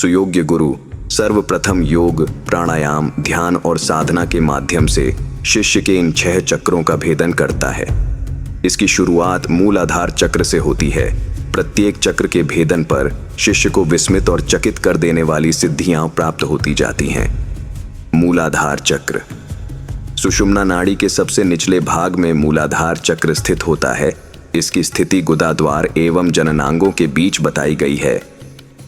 सुयोग्य गुरु सर्वप्रथम योग, प्राणायाम, ध्यान और साधना के माध्यम से शिष्य के इन 6 चक्रों का भेदन करता है। इसकी शुरुआत मूलाधार चक्र से होती है। प्रत्येक चक्र के भेदन पर शिष्य को विस्मित और चकित कर देने वाली सिद्धियां प्राप्त होती जाती हैं। मूलाधार चक्र। सुषुम्ना नाड़ी के सबसे निचले भाग में मूलाधार चक्र स्थित होता है। इसकी स्थिति गुदाद्वार एवं जननांगों के बीच बताई गई है।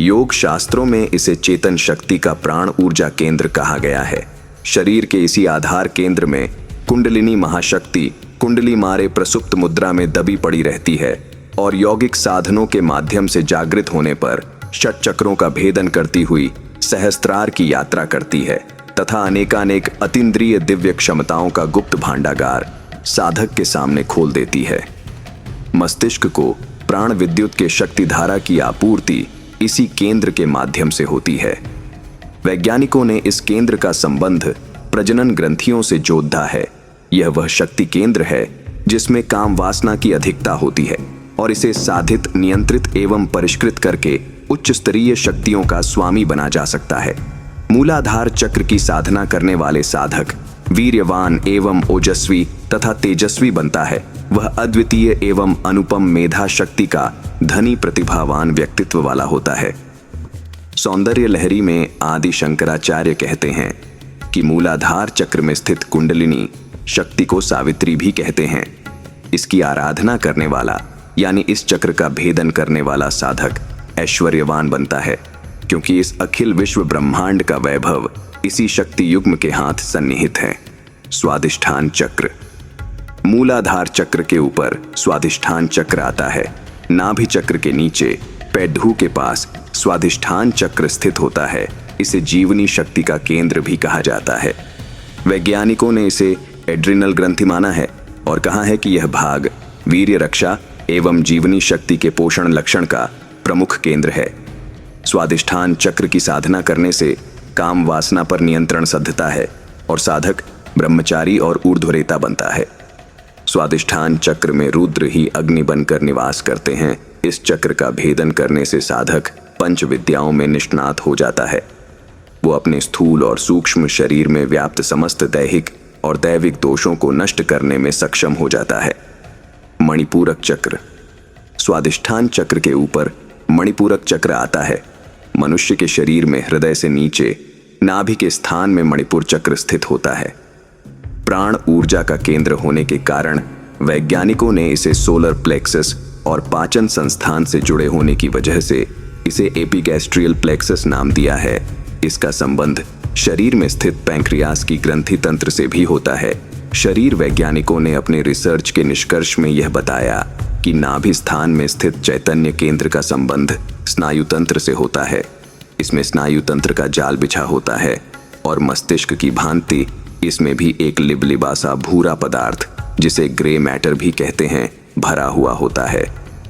योग शास्त्रों में इसे चेतन शक्ति का प्राण ऊर्जा केंद्र कहा गया है। शरीर के इसी आधार केंद्र में कुंडलिनी महाशक्ति कुंडली मारे प्रसुप्त मुद्रा में दबी पड़ी रहती है और यौगिक साधनों के माध्यम से जागृत होने पर षट चक्रों का भेदन करती हुई सहस्त्रार की यात्रा करती है तथा अनेकानेक अतीन्द्रिय दिव्य क्षमताओं का गुप्त भांडागार साधक के सामने खोल देती है। मस्तिष्क को प्राण विद्युत के शक्ति धारा की आपूर्ति इसी केंद्र के माध्यम से होती है। वैज्ञानिकों ने इस केंद्र का संबंध प्रजनन ग्रंथियों से जोड़ा है। यह वह शक्ति केंद्र है जिसमें काम वासना की अधिकता होती है और इसे साधित, नियंत्रित एवं परिष्कृत करके उच्च स्तरीय शक्तियों का स्वामी बना जा सकता है। मूलाधार चक्र की साधना करने वाले साधक वीर्यवान एवं ओजस्वी तथा तेजस्वी बनता है। वह अद्वितीय एवं अनुपम मेधा शक्ति का धनी प्रतिभावान व्यक्तित्व वाला होता है। सौंदर्य लहरी में आदि शंकराचार्य कहते हैं कि मूलाधार चक्र में स्थित कुंडलिनी शक्ति को सावित्री भी कहते हैं। इसकी आराधना करने वाला यानी इस चक्र का भेदन करने वाला साधक ऐश्वर्यवान बनता है, क्योंकि इस अखिल विश्व ब्रह्मांड का वैभव इसी शक्ति युग्म के हाथ सन्निहित है। स्वादिष्ठान चक्र। मूलाधार चक्र के ऊपर स्वादिष्ठान चक्र आता है। नाभि चक्र के नीचे पैढू के पास स्वादिष्ठान चक्र स्थित होता है। इसे जीवनी शक्ति का केंद्र भी कहा जाता है। वैज्ञानिकों ने इसे एड्रिनल ग्रंथि माना है और कहा है कि यह भाग वीर्य रक्षा एवं जीवनी शक्ति के पोषण लक्षण का प्रमुख केंद्र है। स्वादिष्ठान चक्र की साधना करने से काम वासना पर नियंत्रण साधता है और साधक ब्रह्मचारी और ऊर्ध्वरेता बनता है। स्वादिष्ठान चक्र में रुद्र ही अग्नि बनकर निवास करते हैं। इस चक्र का भेदन करने से साधक पंच विद्याओं में निष्णात हो जाता है। वो अपने स्थूल और सूक्ष्म शरीर में व्याप्त समस्त दैहिक और दैविक दोषों को नष्ट करने में सक्षम हो जाता है। मणिपूरक चक्र। स्वादिष्ठान चक्र के ऊपर मणिपूरक चक्र आता है। मनुष्य के शरीर में हृदय से नीचे नाभि के स्थान में मणिपुर चक्र स्थित होता है। प्राण ऊर्जा का केंद्र होने के कारण वैज्ञानिकों ने इसे सोलर प्लेक्सस और पाचन संस्थान से जुड़े होने की वजह से इसे एपिगैस्ट्रियल प्लेक्सस नाम दिया है। इसका संबंध शरीर में स्थित पैंक्रियास की ग्रंथि तंत्र से भी होता है। शरीर वैज्ञानिकों ने अपने रिसर्च के निष्कर्ष में यह बताया कि नाभि स्थान में स्थित चैतन्य केंद्र का संबंध स्नायु तंत्र से होता है। इसमें स्नायु तंत्र का जाल बिछा होता है और मस्तिष्क की भांति इसमें भी एक लिबलिबा भूरा पदार्थ, जिसे ग्रे मैटर भी कहते हैं, भरा हुआ होता है।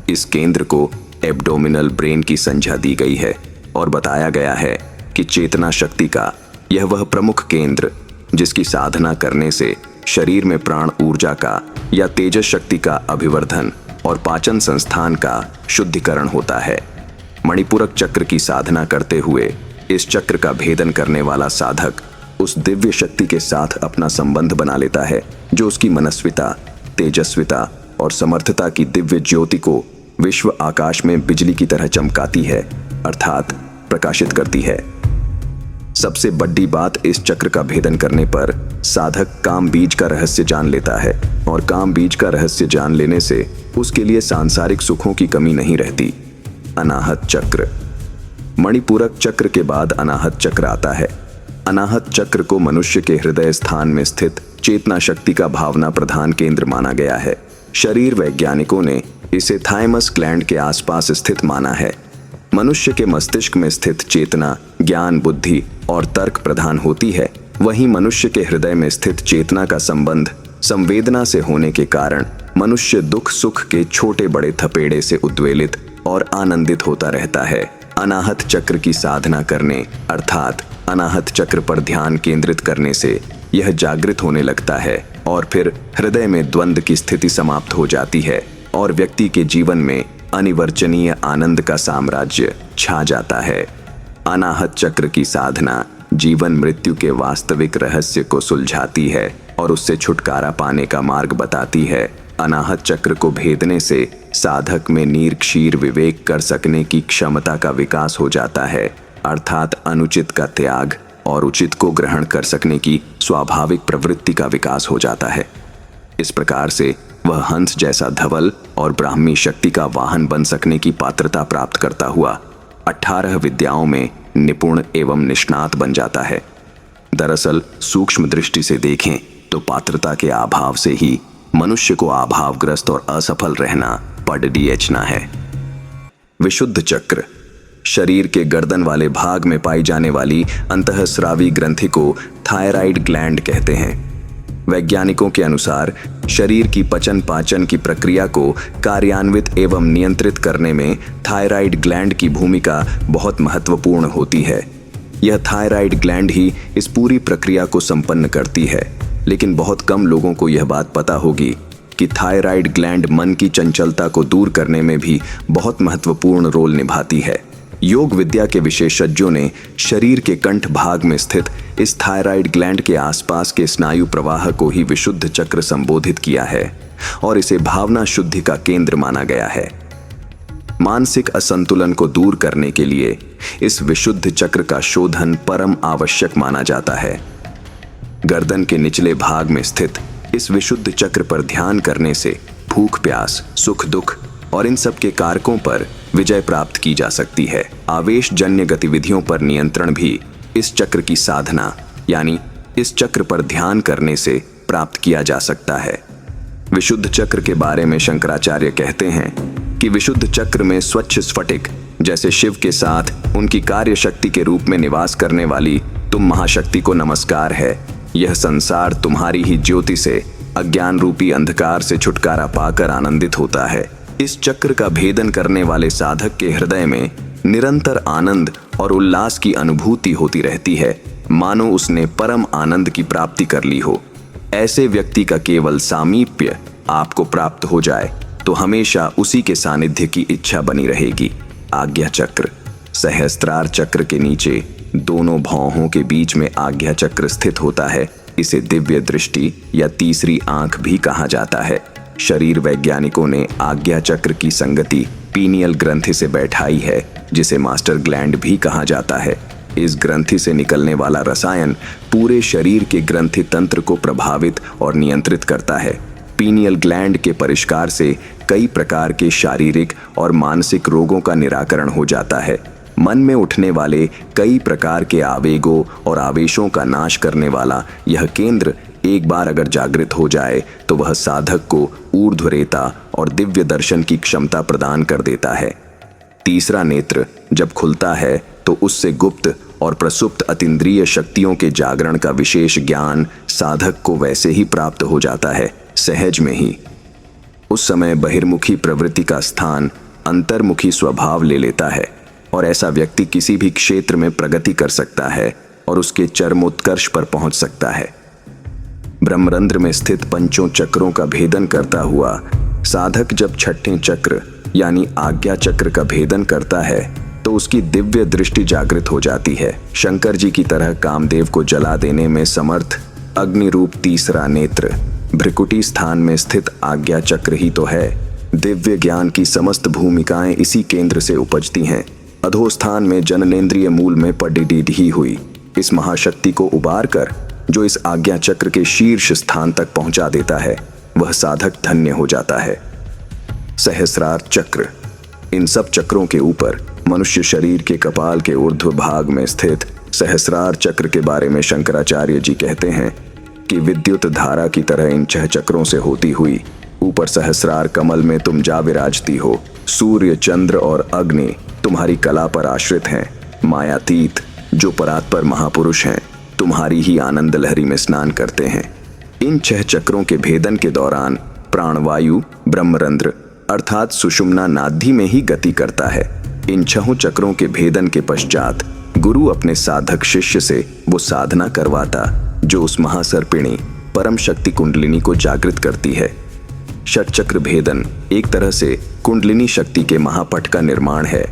इस केंद्र को एब्डोमिनल ब्रेन की संज्ञा दी गई है और बताया गया है कि चेतना शक्ति का यह वह प्रमुख केंद्र जिसकी साधना करने से शरीर में प्राण ऊर्जा का या तेजस शक्ति का अभिवर्धन और पाचन संस्थान का शुद्धिकरण होता है। मणिपूरक चक्र की साधना करते हुए इस चक्र का भेदन करने वाला साधक उस दिव्य शक्ति के साथ अपना संबंध बना लेता है जो उसकी मनस्विता, तेजस्विता और समर्थता की दिव्य ज्योति को विश्व आकाश में बिजली की तरह चमकाती है, अर्थात प्रकाशित करती है। सबसे बड़ी बात, इस चक्र का भेदन करने पर साधक काम बीज का रहस्य जान लेता है और काम बीज का रहस्य जान लेने से उसके लिए सांसारिक सुखों की कमी नहीं रहती। अनाहत चक्र। मणिपूरक चक्र के बाद अनाहत चक्र आता है। अनाहत चक्र को मनुष्य के हृदय स्थान में स्थित चेतना शक्ति का भावना प्रधान केंद्र माना गया है। शरीर वैज्ञानिकों ने इसे थाइमस ग्लैंड के आसपास स्थित माना है। मनुष्य के मस्तिष्क में स्थित चेतना ज्ञान, बुद्धि और तर्क प्रधान होती है। वहीं मनुष्य के हृदय में स्थित चेतना का संबंध संवेदना से होने के कारण मनुष्य दुख सुख के छोटे बड़े थपेड़े से उद्वेलित और आनंदित होता रहता है। अनाहत चक्र की साधना करने अर्थात अनाहत चक्र पर ध्यान केंद्रित करने से यह जागृत होने लगता है और फिर हृदय में द्वंद्व की स्थिति समाप्त हो जाती है और व्यक्ति के जीवन में अनिवर्चनीय आनंद का साम्राज्य छा जाता है। अनाहत चक्र की साधना जीवन मृत्यु के वास्तविक रहस्य को सुलझाती है और उससे छुटकारा पाने का मार्ग बताती है। अनाहत चक्र को भेदने से साधक में नीरक्षीर विवेक कर सकने की क्षमता का विकास हो जाता है, अर्थात अनुचित का त्याग और उचित को ग्रहण कर सकने की स्वाभाविक प्रवृत्ति का विकास हो जाता है। इस प्रकार से वह हंस जैसा धवल और ब्राह्मी शक्ति का वाहन बन सकने की पात्रता प्राप्त करता हुआ 18 विद्याओं में निपुण एवं निष्णात बन जाता है। दरअसल सूक्ष्म दृष्टि से देखें तो पात्रता के अभाव से ही मनुष्य को अभावग्रस्त और असफल रहना पड़ना है। विशुद्ध चक्र शरीर के गर्दन वाले भाग में पाई जाने वाली अंतःस्रावी ग्रंथि को थायराइड ग्लैंड कहते हैं। वैज्ञानिकों के अनुसार शरीर की पचन पाचन की प्रक्रिया को कार्यान्वित एवं नियंत्रित करने में थायराइड ग्लैंड की भूमिका बहुत महत्वपूर्ण होती है। यह थायराइड ग्लैंड ही इस पूरी प्रक्रिया को संपन्न करती है, लेकिन बहुत कम लोगों को यह बात पता होगी कि थायराइड ग्लैंड मन की चंचलता को दूर करने में भी बहुत महत्वपूर्ण रोल निभाती है। योग विद्या के विशेषज्ञों ने शरीर के कंठ भाग में स्थित इस थायराइड ग्लैंड के आसपास के स्नायु प्रवाह को ही विशुद्ध चक्र संबोधित किया है और इसे भावना शुद्धि का केंद्र माना गया है। मानसिक असंतुलन को दूर करने के लिए इस विशुद्ध चक्र का शोधन परम आवश्यक माना जाता है। गर्दन के निचले भाग में स्थित इस विशुद्ध चक्र पर ध्यान करने से भूख प्यास, सुख दुख और इन सब के कारकों पर विजय प्राप्त की जा सकती है। आवेशजन्य गतिविधियों पर नियंत्रण भी इस चक्र की साधना यानी इस चक्र पर ध्यान करने से प्राप्त किया जा सकता है। विशुद्ध चक्र के बारे में शंकराचार्य कहते हैं कि विशुद्ध चक्र में स्वच्छ स्फटिक जैसे शिव के साथ उनकी कार्य शक्ति के रूप में निवास करने वाली तुम महाशक्ति को नमस्कार है। यह संसार तुम्हारी ही ज्योति से अज्ञान रूपी अंधकार से छुटकारा पाकर आनंदित होता है। इस चक्र का भेदन करने वाले साधक के हृदय में निरंतर आनंद और उल्लास की अनुभूति होती रहती है, मानो उसने परम आनंद की प्राप्ति कर ली हो। ऐसे व्यक्ति का केवल सामीप्य आपको प्राप्त हो जाए तो हमेशा उसी के सानिध्य की इच्छा बनी रहेगी। आज्ञा चक्र सहस्त्रार चक्र के नीचे दोनों भौहों के बीच में आज्ञा चक्र स्थित होता है। इसे दिव्य दृष्टि या तीसरी आंख भी कहा जाता है। शरीर वैज्ञानिकों ने आज्ञा चक्र की संगति पीनियल ग्रंथि से बैठाई है, जिसे मास्टर ग्लैंड भी कहा जाता है। इस ग्रंथि से निकलने वाला रसायन पूरे शरीर के ग्रंथि तंत्र को प्रभावित और नियंत्रित करता है। पीनियल ग्लैंड के परिष्कार से कई प्रकार के शारीरिक और मानसिक रोगों का निराकरण हो जाता है। मन में उठने वाले कई प्रकार के आवेगों और आवेशों का नाश करने वाला यह केंद्र एक बार अगर जागृत हो जाए तो वह साधक को ऊर्ध्वरेता और दिव्य दर्शन की क्षमता प्रदान कर देता है। तीसरा नेत्र जब खुलता है तो उससे गुप्त और प्रसुप्त अतीन्द्रिय शक्तियों के जागरण का विशेष ज्ञान साधक को वैसे ही प्राप्त हो जाता है, सहज में ही। उस समय बहिर्मुखी प्रवृत्ति का स्थान अंतर्मुखी स्वभाव ले लेता है और ऐसा व्यक्ति किसी भी क्षेत्र में प्रगति कर सकता है और उसके चरमोत्कर्ष पर पहुंच सकता है। ब्रह्मरंध्र में स्थित पंचों चक्रों का भेदन करता हुआ साधक जब छठे चक्र यानी आज्ञा चक्र का भेदन करता है तो उसकी दिव्य दृष्टि जागृत हो जाती है। शंकर जी की तरह कामदेव को जला देने में समर्थ अग्नि रूप तीसरा नेत्र भ्रिकुटी स्थान में स्थित आज्ञा चक्र ही तो है। दिव्य ज्ञान की समस्त भूमिकाएं इसी केंद्र से उपजती हैं। अधोस्थान में जननेन्द्रिय मूल में पडिडी ही हुई। इस महाशक्ति को उबार कर जो इस आज्ञा चक्र के शीर्ष स्थान तक पहुंचा देता है वह साधक धन्य हो जाता है। सहस्रार चक्र इन सब चक्रों के ऊपर मनुष्य शरीर के कपाल के ऊर्ध्व भाग में स्थित सहस्रार चक्र के बारे में शंकराचार्य जी कहते हैं कि विद्युत धारा की तरह इन 6 चक्रों से होती हुई ऊपर सहस्रार कमल में तुम जा विराजती हो। सूर्य चंद्र और अग्नि तुम्हारी कला पर आश्रित हैं। मायातीत जो परात्पर महापुरुष हैं तुम्हारी ही आनंद लहरी में स्नान करते हैं। इन 6 चक्रों के भेदन के दौरान प्राणवायु ब्रह्मरंध्र अर्थात सुषुम्ना नाधि में ही गति करता है। इन 6 चक्रों के भेदन के पश्चात गुरु अपने साधक शिष्य से वो साधना करवाता जो उस महासर्पिणी परम शक्ति कुंडलिनी को जागृत करती है। षट चक्र भेदन एक तरह से कुंडलिनी शक्ति के महापट का निर्माण है।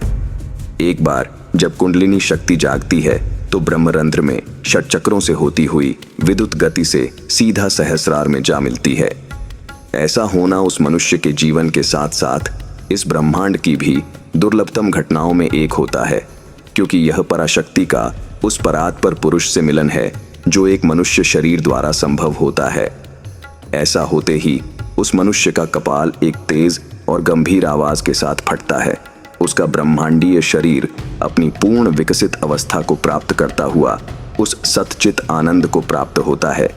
एक बार जब कुंडलिनी शक्ति जागती है तो ब्रह्मरंध्र में षटचक्रों से होती हुई विद्युत गति से सीधा सहस्रार में जा मिलती है। ऐसा होना उस मनुष्य के जीवन के साथ साथ इस ब्रह्मांड की भी दुर्लभतम घटनाओं में एक होता है, क्योंकि यह पराशक्ति का उस परात्पर पुरुष से मिलन है जो एक मनुष्य शरीर द्वारा संभव होता है। ऐसा होते ही उस मनुष्य का कपाल एक तेज और गंभीर आवाज के साथ फटता है। उसका ब्रह्मांडीय शरीर अपनी पूर्ण विकसित अवस्था को प्राप्त करता हुआ उस सतचित आनंद को प्राप्त होता है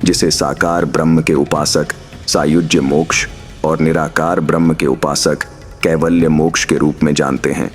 जिसे साकार ब्रह्म के उपासक सायुज्य मोक्ष और निराकार ब्रह्म के उपासक कैवल्य मोक्ष के रूप में जानते हैं।